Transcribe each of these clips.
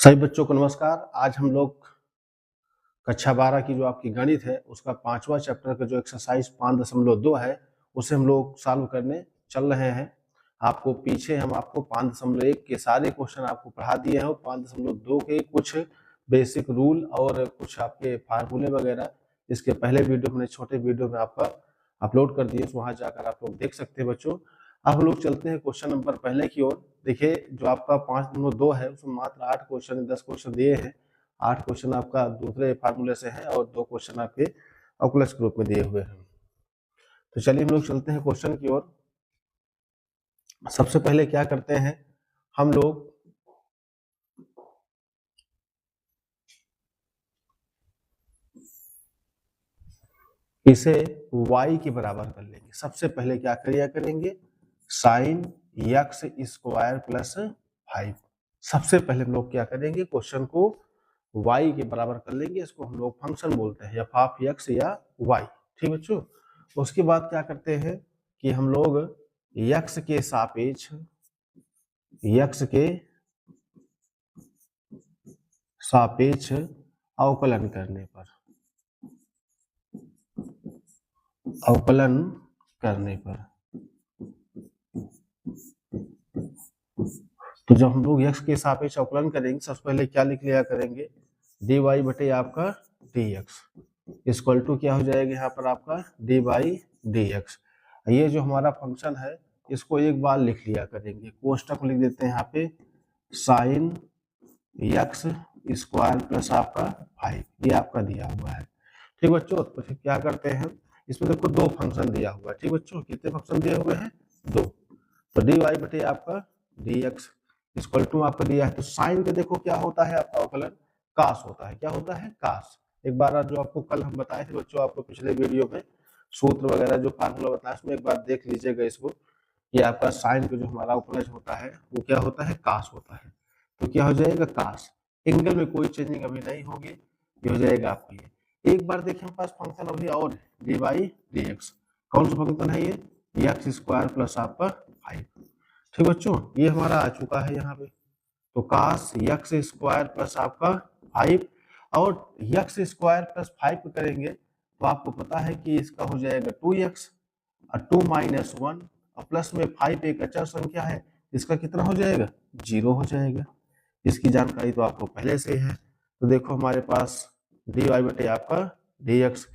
सभी बच्चों को नमस्कार। आज हम लोग कक्षा 12 की जो आपकी गणित है उसका 5वां चैप्टर का जो एक्सरसाइज 5.2 है उसे हम लोग सॉल्व करने चल रहे हैं। आपको पीछे हम आपको 5.1 के सारे क्वेश्चन आपको पढ़ा दिए हैं और 5.2 के कुछ बेसिक रूल और कुछ आपके फार्मूले वगैरह इसके पहले वीडियो मैंने छोटे वीडियो में आपका अपलोड कर दिए, वहां जाकर आप लोग देख सकते हैं बच्चों। अब हम लोग चलते हैं क्वेश्चन नंबर पहले की ओर। देखिए जो आपका 5.2 है उसमें मात्र 8 क्वेश्चन 10 क्वेश्चन दिए हैं। 8 क्वेश्चन आपका दूसरे फार्मूले से है और 2 क्वेश्चन आपके कैलकुलस ग्रुप में दिए हुए हैं। तो चलिए हम लोग चलते हैं क्वेश्चन की ओर। सबसे पहले क्या करते हैं हम लोग इसे y के बराबर कर लेंगे। सबसे पहले क्या करेंगे साइन x स्क्वायर प्लस 5। सबसे पहले हम लोग क्या करेंगे क्वेश्चन को y के बराबर कर लेंगे। इसको हम लोग फंक्शन बोलते हैं f ऑफ x या y। ठीक बच्चों। उसके बाद क्या करते हैं कि हम लोग x के सापेक्ष अवकलन करने पर तो जब हम लोग x के सापेक्ष अवकलन करेंगे सबसे पहले क्या लिख लिया करेंगे dy बटे आपका dx इक्वल टू क्या हो जाएगा यहाँ पर आपका dy dx। ये जो हमारा फंक्शन है इसको एक बार लिख लिया करेंगे, कोष्टक लिख देते हैं यहाँ पे साइन x स्क्वायर प्लस आपका 5, ये आपका दिया हुआ है। ठीक बच्चों। तो फिर क्या करते हैं इसमें देखो दो फंक्शन दिया हुआ है। ठीक बच्चों, कितने फंक्शन दिए हुए हैं? दो। तो dy बटे आपका dx इक्वल टू आपका दिया है। तो साइन का देखो क्या होता है आपका अवकलन कास होता है। क्या होता है? कास। एक बार जो आपको कल हम बताए थे बच्चों, आपको पिछले वीडियो में सूत्र वगैरह जो फार्मूला बताया उसमें एक बार देख लीजिएगा इसको। ये आपका साइन का जो हमारा अवकलन होता है वो क्या होता है? कास होता है। तो क्या हो जाएगा? कास। एंगल में कोई चेंजिंग अभी नहीं होगी, ये हो जाएगा आपका ये। एक बार देखिए हमारे पास फंक्शन अभी और डी बाई डी एक्स। कौन सा फंक्शन है ये? एक्स स्क्वायर प्लस आपका 5। ठीक बच्चों, ये हमारा आ चुका है यहाँ पे। तो कास एक्स स्क्वायर प्लस आपका 5 और एक्स स्क्वायर प्लस 5 करेंगे तो आपको पता है कि इसका हो जाएगा 2x और 2 माइनस 1 और प्लस में 5 एक अचर संख्या है, इसका कितना हो जाएगा? 0 हो जाएगा। इसकी जानकारी तो आपको पहले से है। तो देखो हमारे पास dy बटे आपका dx।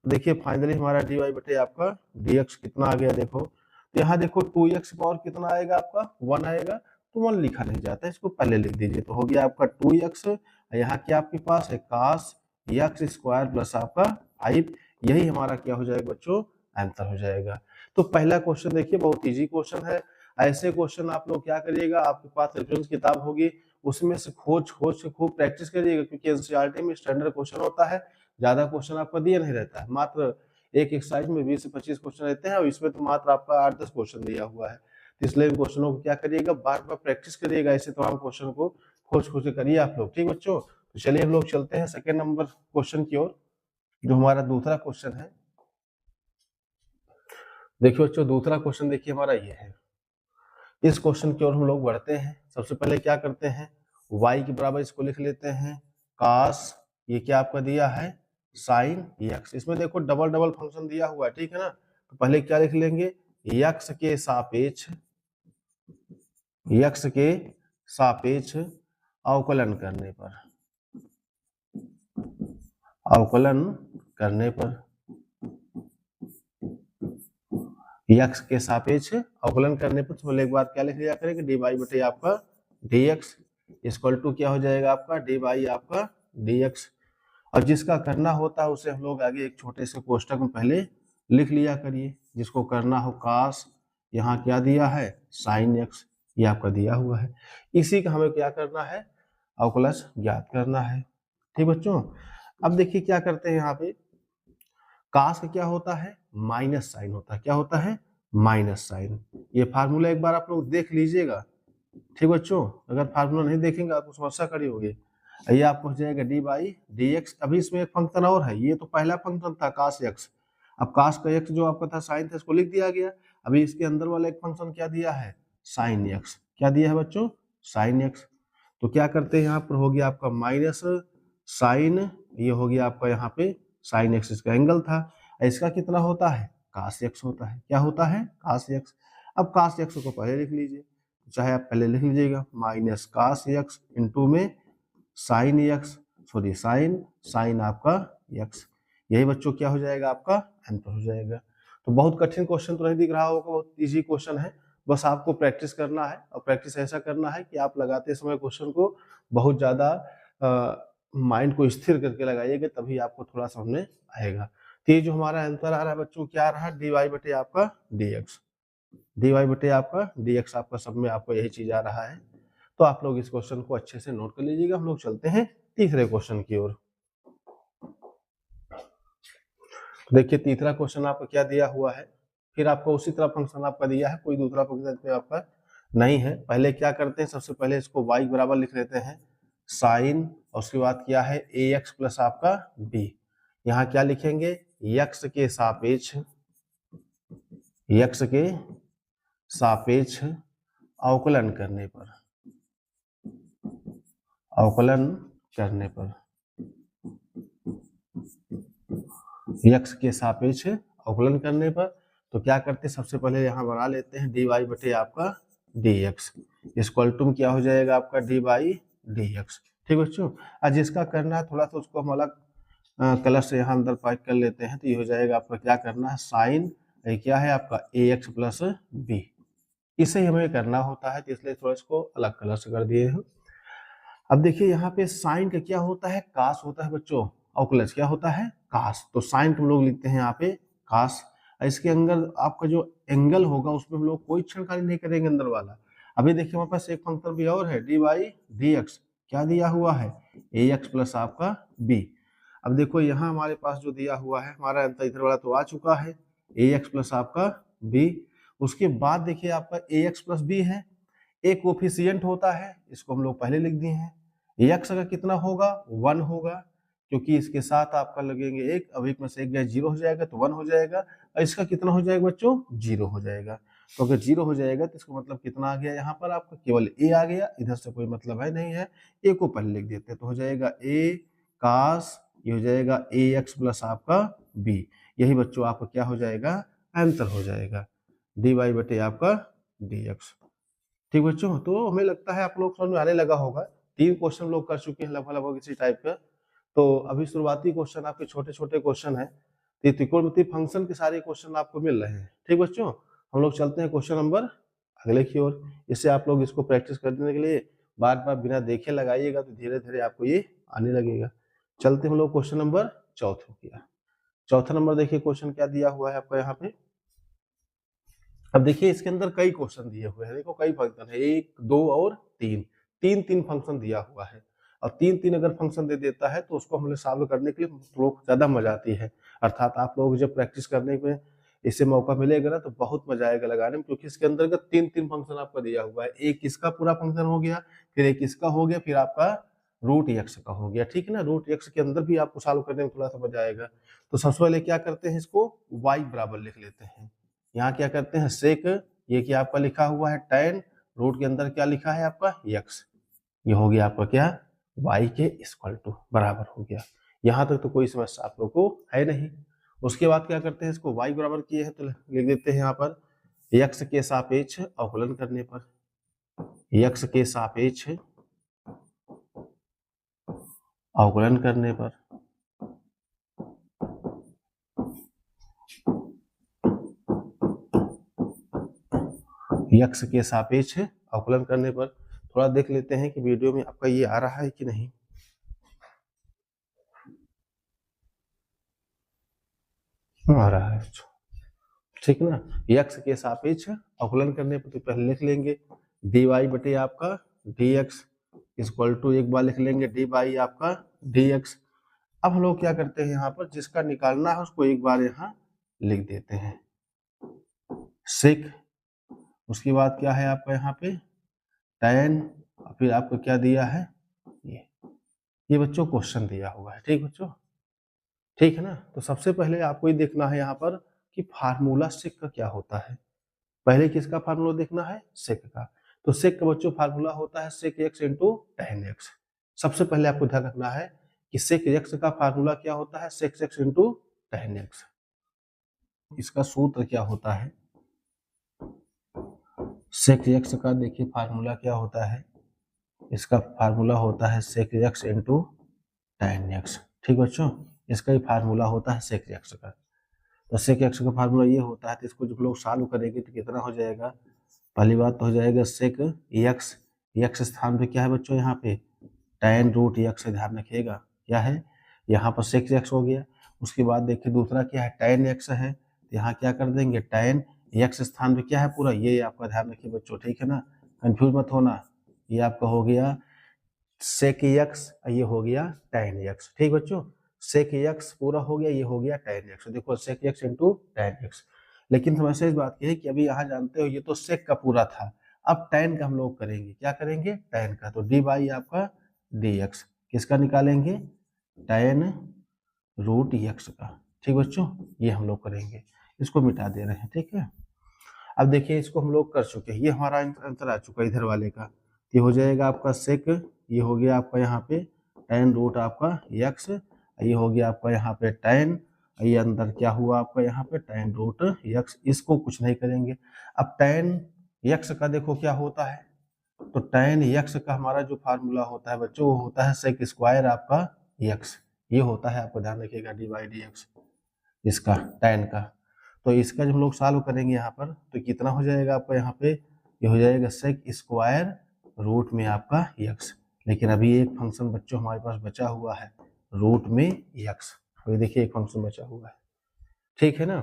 देखिए फाइनली हमारा dy बटे आपका dx कितना आ गया देखो। तो यहाँ देखो 2x पावर कितना आएगा आपका? 1 आएगा। तो 1 लिखा नहीं जाता, इसको पहले लिख दीजिए। तो हो गया आपका 2x। यहाँ क्या आपके पास है? कास x स्क्वायर प्लस आपका 5। यही हमारा क्या हो जाएगा बच्चों? आंसर हो जाएगा। तो पहला क्वेश्चन देखिए बहुत इजी क्वेश्चन है। ऐसे क्वेश्चन आप लोग क्या करिएगा, आपके पास रेफरेंस किताब होगी उसमें से खोज से खूब प्रैक्टिस करिएगा, क्योंकि एनसीईआरटी में स्टैंडर्ड क्वेश्चन होता है, ज्यादा क्वेश्चन आपका दिया नहीं रहता है। मात्र एक एक्सरसाइज में 20 से 25 क्वेश्चन रहते हैं और इसमें तो मात्र आपका 8-10 क्वेश्चन दिया हुआ है। तो इसलिए इन क्वेश्चनों को क्या करिएगा, बार बार प्रैक्टिस करिएगा। ऐसे तमाम क्वेश्चन को खोज के करिए आप लोग। ठीक बच्चों। तो चलिए हम लोग चलते हैं सेकेंड नंबर क्वेश्चन की ओर, जो हमारा दूसरा क्वेश्चन है। देखिए बच्चों दूसरा क्वेश्चन देखिए हमारा ये है। इस क्वेश्चन की ओर हम लोग बढ़ते हैं। सबसे पहले क्या करते हैं, y के बराबर इसको लिख लेते हैं कास, ये क्या आपका दिया है? Sine x। इसमें देखो डबल डबल फंक्शन दिया हुआ है, ठीक है ना। तो पहले क्या लिख लेंगे, x के सापेक्ष अवकलन करने पर x के सापेक्ष अवकलन करने पर पहले एक बार क्या लिख लिया करेंगे, डी बाई बटे आपका dx इक्वल टू क्या हो जाएगा आपका? डी बाई आपका dx। और जिसका करना होता है उसे हम लोग आगे एक छोटे से कोष्टक में पहले लिख लिया करिए। जिसको करना हो कास, यहाँ क्या दिया है? साइन x, ये आपका दिया हुआ है। इसी का हमें क्या करना है? अवकलज ज्ञात करना है। ठीक बच्चों। अब देखिए क्या करते हैं यहाँ पे, कास का क्या होता है? माइनस साइन होता है। क्या होता है? Minus sign. ये फार्मूला एक बार आप लोग देख लीजिएगा। ठीक बच्चों, अगर फार्मूला नहीं देखेंगे आपको समस्या खड़ी होगी। ये आपको हो जाएगा डी बाई डी एक्स। अभी इसमें एक फंक्शन और है, ये तो पहला फंक्शन था कास एक्स। अब कास का एक्स जो आपका था साइन था, इसको लिख दिया गया। अभी इसके अंदर वाला एक फंक्शन क्या दिया है? Sine x. क्या दिया है बच्चों? Sine x. तो क्या करते हैं यहाँ पर हो गया आपका माइनस साइन, ये हो गया आपका यहाँ पे साइन एक्स, इसका एंगल था। इसका कितना होता है, कास एक्स होता है। क्या होता है, कास एक्स। अब कास एक्स को पहले लिख लीजिए, चाहे आप पहले लिख लीजिएगा माइनस कास एक्स इंटू में साइन एक्स, सॉरी साइन आपका एक्स। यही बच्चों क्या हो जाएगा, आपका आंसर हो जाएगा। तो बहुत कठिन क्वेश्चन तो नहीं दिख रहा होगा, बहुत इजी क्वेश्चन है। बस आपको प्रैक्टिस करना है, और प्रैक्टिस ऐसा करना है कि आप लगाते समय क्वेश्चन को बहुत ज्यादा माइंड को स्थिर करके लगाइएगा, तभी आपको थोड़ा समझ में आएगा। तो ये जो हमारा आंसर आ रहा है बच्चों, क्या आ रहा है, dy बटे आपका dx, dy बटे आपका dx, आपका सब में आपको यही चीज आ रहा है। तो आप लोग इस क्वेश्चन को अच्छे से नोट कर लीजिएगा। हम लोग चलते हैं तीसरे क्वेश्चन की ओर। देखिए तीसरा क्वेश्चन आपको क्या दिया हुआ है, फिर आपको उसी तरह फंक्शन आपका दिया है, कोई दूसरा फंक्शन आपका नहीं है। पहले क्या करते हैं, सबसे पहले इसको y बराबर लिख लेते हैं साइन, और उसके बाद क्या है ax प्लस आपका b। यहाँ क्या लिखेंगे, x के सापेक्ष अवकलन करने पर, x के सापेक्ष अवकलन करने पर, तो क्या करते हैं, सबसे पहले यहाँ बना लेते हैं dy बटे आपका dx, इक्वल टू क्या हो जाएगा आपका dy dx। ठीक बच्चों, आज जिसका करना है थोड़ा सा उसको हम अलग कलर से यहाँ अंदर पैक कर लेते हैं। तो ये हो जाएगा आपका, क्या करना है, साइन क्या है आपका ax प्लस b, इसे हमें करना होता है, तो इसलिए थोड़ा इसको अलग कलर से कर दिए हैं। अब देखिए यहाँ पे साइन का क्या होता है, कास होता है बच्चों, अवकलज क्या होता है, कास। तो साइन हम लोग लिखते हैं यहाँ पे कास। इसके अंदर आपका जो एंगल होगा उसमें हम लोग कोई छेड़खानी नहीं करेंगे अंदर वाला। अभी देखिए हमारे पास एक फंक्शन भी और है, डी बाई डी एक्स, क्या दिया हुआ है, ए एक्स प्लस आपका बी। अब देखो यहाँ हमारे पास जो दिया हुआ है, हमारा आंसर इधर वाला तो आ चुका है, ए एक्स प्लस आपका बी। उसके बाद देखिए आपका ए एक्स प्लस बी है, एक कोफिशिएंट होता है, इसको हम लोग पहले लिख दिए हैं। एक्स का कितना होगा, 1 होगा, क्योंकि इसके साथ आपका लगेंगे एक, अब एक में से एक गया 0 हो जाएगा, तो 1 हो जाएगा। और इसका कितना हो जाएगा बच्चों, 0 हो जाएगा। तो अगर 0 हो जाएगा तो इसका मतलब कितना आ गया, यहाँ पर आपका केवल ए आ गया, इधर से कोई मतलब है नहीं है, ए को पहले लिख देते हैं। तो हो जाएगा ए कास, ये हो जाएगा ए एक्स प्लस आपका बी। यही बच्चों आपका क्या हो जाएगा, आंसर हो जाएगा, डी वाई बटे आपका डी एक्स। ठीक बच्चों, तो हमें लगता है आप लोग समझ में आने लगा होगा। 3 क्वेश्चन लोग कर चुके हैं लगभग इसी टाइप का। तो अभी शुरुआती क्वेश्चन आपके छोटे छोटे क्वेश्चन है, त्रिकोणमितीय फंक्शन के सारे क्वेश्चन आपको मिल रहे हैं। ठीक बच्चों, हम लोग चलते हैं क्वेश्चन नंबर अगले की ओर। इससे आप लोग इसको प्रैक्टिस करने के लिए बार बार बिना देखे लगाइएगा, तो धीरे धीरे आपको ये आने लगेगा। चलते हम लोग क्वेश्चन नंबर चौथा किया। चौथा नंबर देखिए क्वेश्चन क्या दिया हुआ है आपका यहाँ पे। अब देखिए इसके अंदर कई क्वेश्चन दिए हुए हैं, देखो कई फंक्शन है, 1 2 और 3, तीन फंक्शन दिया हुआ है। और तीन अगर फंक्शन दे देता है तो उसको हमें सॉल्व करने के लिए लोग ज्यादा मजा आती है। अर्थात आप लोग जब प्रैक्टिस करने में इसे मौका मिलेगा ना, तो बहुत मजा आएगा लगाने में, क्योंकि इसके अंदर तीन फंक्शन आपका दिया हुआ है। एक इसका पूरा फंक्शन हो गया, फिर एक इसका हो गया, फिर आपका रूट एक्स का हो गया। ठीक है ना, रूट एक्स के अंदर भी आपको सॉल्व करने में थोड़ा सा मजा आएगा। तो सबसे पहले क्या करते हैं, इसको y बराबर लिख लेते हैं। यहाँ क्या करते हैं सेक, ये क्या आपका लिखा हुआ है tan, रूट के अंदर क्या लिखा है आपका x, ये हो गया आपका क्या y के इक्वल टू बराबर हो गया। यहाँ तक तो कोई समस्या आप लोग को है नहीं। उसके बाद क्या करते हैं, इसको y बराबर किए हैं तो लिख देते हैं यहाँ पर x के सापेक्ष अवकलन करने पर, x के सापेक्ष अवकलन करने पर x के सापेक्ष अवकलन करने पर। थोड़ा देख लेते हैं कि वीडियो में आपका ये आ रहा है कि नहीं। आ रहा है, ठीक ना। x के सापेक्ष अवकलन करने पर तो पहले लिख लेंगे dy बटे आपका dx इक्वल टू, एक बार लिख लेंगे dy आपका dx। अब हम लोग क्या करते हैं, यहाँ पर जिसका निकालना है उसको एक बार यहाँ लिख देते हैं सेक। उसके बाद क्या है आपका यहाँ पे tan, फिर आपको क्या दिया है, ये बच्चों क्वेश्चन दिया हुआ है। ठीक बच्चों, ठीक है ना। तो सबसे पहले आपको ये देखना है यहाँ पर कि फार्मूला सेक का क्या होता है। पहले किसका फार्मूला देखना है, सेक का। तो सेक का बच्चों फार्मूला होता है sec x into tan x. सबसे पहले आपको ध्यान रखना है कि सेक एक्स का फार्मूला क्या होता है, sec x into tan x. इसका सूत्र क्या होता है, सेक एक्स का देखिए फार्मूला क्या होता है, इसका फार्मूला होता है sec x into tan x. ठीक बच्चों, इसका ही फार्मूला होता है सेक एक्स का। तो सेक एक्स का फार्मूला ये होता है, तो इसको जब लोग सॉल्व करेंगे तो कितना हो जाएगा, पहली बात तो हो जाएगा सेक एक्स, एक्स स्थान पे क्या है बच्चों यहाँ पे tan रूट एक्स से, ध्यान रखिएगा क्या है यहाँ पर सेक एक्स हो गया। उसके बाद देखिए दूसरा क्या है tan एक्स है, तो यहाँ क्या कर देंगे tan एक्स स्थान पे क्या है पूरा, ये आपका ध्यान रखिए बच्चों, ठीक है ना, कंफ्यूज मत होना। ये आपका हो गया सेक एक्स, ये हो गया tan एक्स। ठीक बच्चों, सेक एक्स पूरा हो गया, ये हो गया tan एक्स। देखो sec x into tan x. लेकिन समस्या इस बात की है कि अभी यहाँ जानते हो ये तो सेक का पूरा था, अब tan का हम लोग करेंगे, क्या करेंगे tan का, तो डी बाई आपका डी एक्स, किसका निकालेंगे tan रूट एक्स का। ठीक बच्चों, ये हम लोग करेंगे, इसको मिटा दे रहे हैं, ठीक है। अब देखिए इसको हम लोग कर चुके हैं, ये हमारा आंसर आ चुका है इधर वाले का, ये हो जाएगा आपका सेक, ये हो गया आपका यहाँ पे tan रूट आपका एक्स, ये हो गया आपका यहाँ पे tan, ये अंदर क्या हुआ आपका यहाँ पे tan रूट एक्स, इसको कुछ नहीं करेंगे। अब tan एक्स का देखो क्या होता है, तो tan एक्स का हमारा जो फार्मूला होता है बच्चों वो होता है सेक स्क्वायर आपका एक्स, ये होता है, आपको ध्यान रखिएगा डी बाई डी एक्स इसका tan का। तो इसका जब हम लोग सॉल्व करेंगे यहाँ पर तो कितना हो जाएगा आपका यहाँ पे, ये हो जाएगा सेक स्क्वायर रूट में आपका एक्स। लेकिन अभी एक फंक्शन बच्चों हमारे पास बचा हुआ है रूट में एक्स, तो ये देखिए एक फंक्शन बचा हुआ है, ठीक है ना।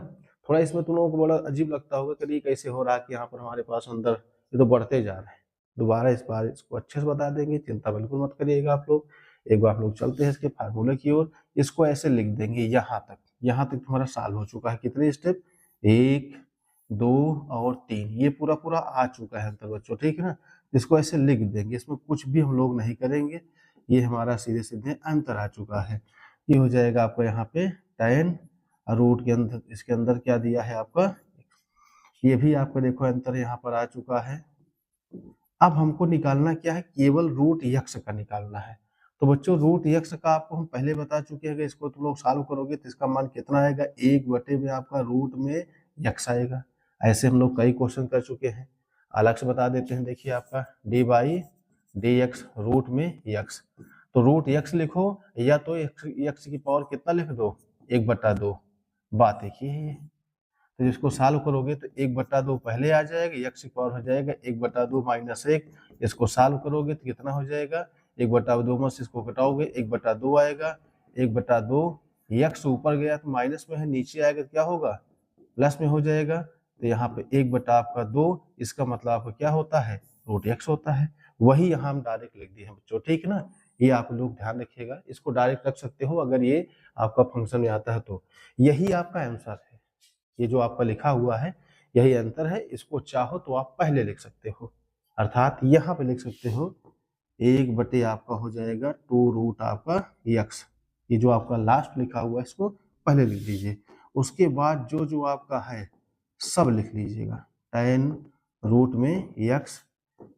थोड़ा इसमें तुम लोगों को बड़ा अजीब लगता होगा कि कैसे हो रहा है कि यहाँ पर हमारे पास अंदर ये तो बढ़ते जा रहे हैं। दोबारा इस बार इसको अच्छे से बता देंगे, चिंता बिल्कुल मत करिएगा आप लोग। एक बार हम लोग चलते हैं इसके फार्मूले की ओर, इसको ऐसे लिख देंगे यहाँ तक हमारा सॉल्व हो चुका है। कितने स्टेप, 1 2 और 3, ये पूरा पूरा आ चुका है अंतर बच्चों, ठीक है ना। इसको ऐसे लिख देंगे, इसमें कुछ भी हम लोग नहीं करेंगे, ये हमारा सीधे सीधे अंतर आ चुका है। ये हो जाएगा आपका यहाँ पे tan रूट के अंदर, इसके अंदर क्या दिया है आपका, ये भी आपका देखो अंतर यहाँ पर आ चुका है। अब हमको निकालना क्या है, केवल रूट एक्स का निकालना है। तो बच्चों रूट एक्स का आपको हम पहले बता चुके हैं, इसको तुम लोग सॉल्व करोगे तो इसका मान कितना आएगा, 1 में आपका रूट में एक्स आएगा। ऐसे हम लोग कई क्वेश्चन कर चुके हैं, अलग से बता देते हैं। देखिए आपका d by d x root में एक्स, तो रूट एक्स लिखो या तो एक्स की पावर कितना लिख दो, 1/2, बात एक ही है। तो इसको सॉल्व करोगे तो 1/2 पहले आ जाएगा, एक्स की पावर हो जाएगा 1/2 माइनस 1। इसको सॉल्व करोगे तो कितना हो जाएगा, 1/2 में से इसको घटाओगे 1/2 आएगा, 1/2 एक्स ऊपर गया तो माइनस में है, नीचे आएगा तो क्या होगा प्लस में हो जाएगा। तो यहाँ पे 1/2, इसका मतलब आपका क्या होता है रूट एक्स होता है। वही यहाँ हम डायरेक्ट लिख दिए हैं बच्चों, ठीक है ना। ये आप लोग ध्यान रखिएगा, इसको डायरेक्ट रख सकते हो अगर ये आपका फंक्शन में आता है तो। यही आपका आंसर है, ये जो आपका लिखा हुआ है यही आंसर है। इसको चाहो तो आप पहले लिख सकते हो, अर्थात यहाँ पे लिख सकते हो 1 आपका हो जाएगा 2 रूट आपका एक्स, ये जो आपका लास्ट लिखा हुआ है इसको पहले लिख दीजिए। उसके बाद जो जो आपका है सब लिख लीजिएगा, tan रूट में एक्स,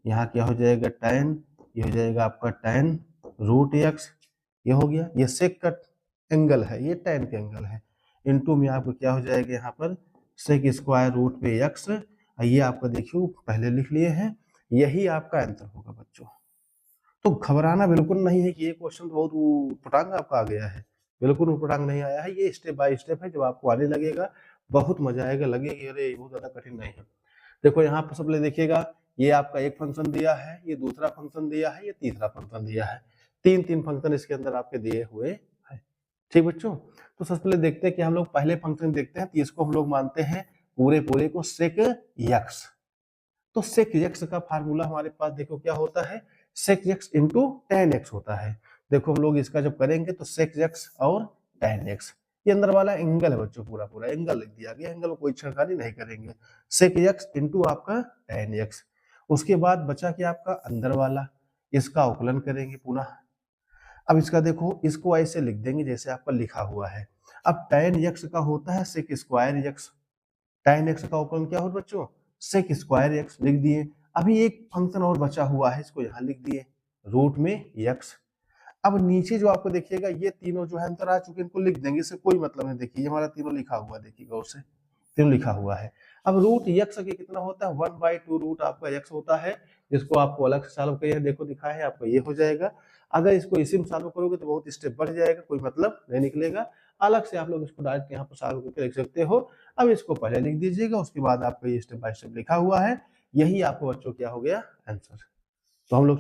यहाँ क्या हो जाएगा tan, ये हो जाएगा आपका tan रूट एक्स, ये हो गया, ये सेक का एंगल है, ये tan का एंगल है, इनटू में आपको क्या हो जाएगा यहाँ पर सेक स्क्वायर रूट में एक्स, ये आपका देखिए पहले लिख लिए हैं, यही आपका आंसर होगा बच्चों। तो घबराना बिल्कुल नहीं है कि ये क्वेश्चन बहुत उटपटांग आपका आ गया है, बिल्कुल उटपटांग नहीं आया है, ये स्टेप बाय स्टेप है। जब आपको आने लगेगा बहुत मजा आएगा, लगेगा अरे बहुत ज्यादा कठिन नहीं है। देखो यहाँ पर सबसे देखिएगा, ये आपका एक फंक्शन दिया है, ये दूसरा फंक्शन दिया है, ये तीसरा फंक्शन दिया है, तीन फंक्शन इसके अंदर आपके दिए हुए हैं। ठीक बच्चों, तो सबसे पहले देखते हैं कि हम लोग पहले फंक्शन देखते हैं, तो इसको हम लोग मानते हैं पूरे को सेक एक्स। तो सेक एक्स का फार्मूला हमारे पास देखो क्या होता है, sec x into tan x होता है। देखो हम लोग इसका जब करेंगे तो सेक एक्स और टेन एक्स, ये अंदर वाला एंगल है बच्चों, पूरा एंगल लिख दिया गया, एंगल कोई छेड़खानी नहीं करेंगे। सेक एक्स इंटू आपका टेन एक्स, उसके बाद बचा कि आपका अंदर वाला, इसका अवकलन करेंगे पुनः। अब इसका देखो, इसको ऐसे लिख देंगे जैसे आपका लिखा हुआ है। अब टेन एक्स का होता है sec square x, tan x का अवकलन क्या हो बच्चों, सेक स्क्वायर एक्स लिख दिए। अभी एक फंक्शन और बचा हुआ है, इसको यहाँ लिख दिए रूट में x। अब नीचे जो आपको देखिएगा ये तीनों जो है अंतर आ चुके हैं, इनको लिख देंगे, इससे कोई मतलब नहीं। देखिए ये हमारा तीनों लिखा हुआ, देखिएगा उससे तीनों लिखा हुआ है। अब रूट x के कितना होता है 1/2 रूट आपका x होता है, जिसको आपको अलग से सॉल्व करिए, देखो दिखा है आपको, ये हो जाएगा। अगर इसको इसी में सॉल्व करोगे तो बहुत स्टेप बढ़ जाएगा, कोई मतलब नहीं निकलेगा। अलग से आप लोग इसको डायरेक्ट यहाँ पर सॉल्व करके लिख सकते हो। अब इसको पहले लिख दीजिएगा, उसके बाद आपका ये स्टेप बाय स्टेप लिखा हुआ है, यही आपको बच्चों क्या हो गया आंसर। तो हम लोग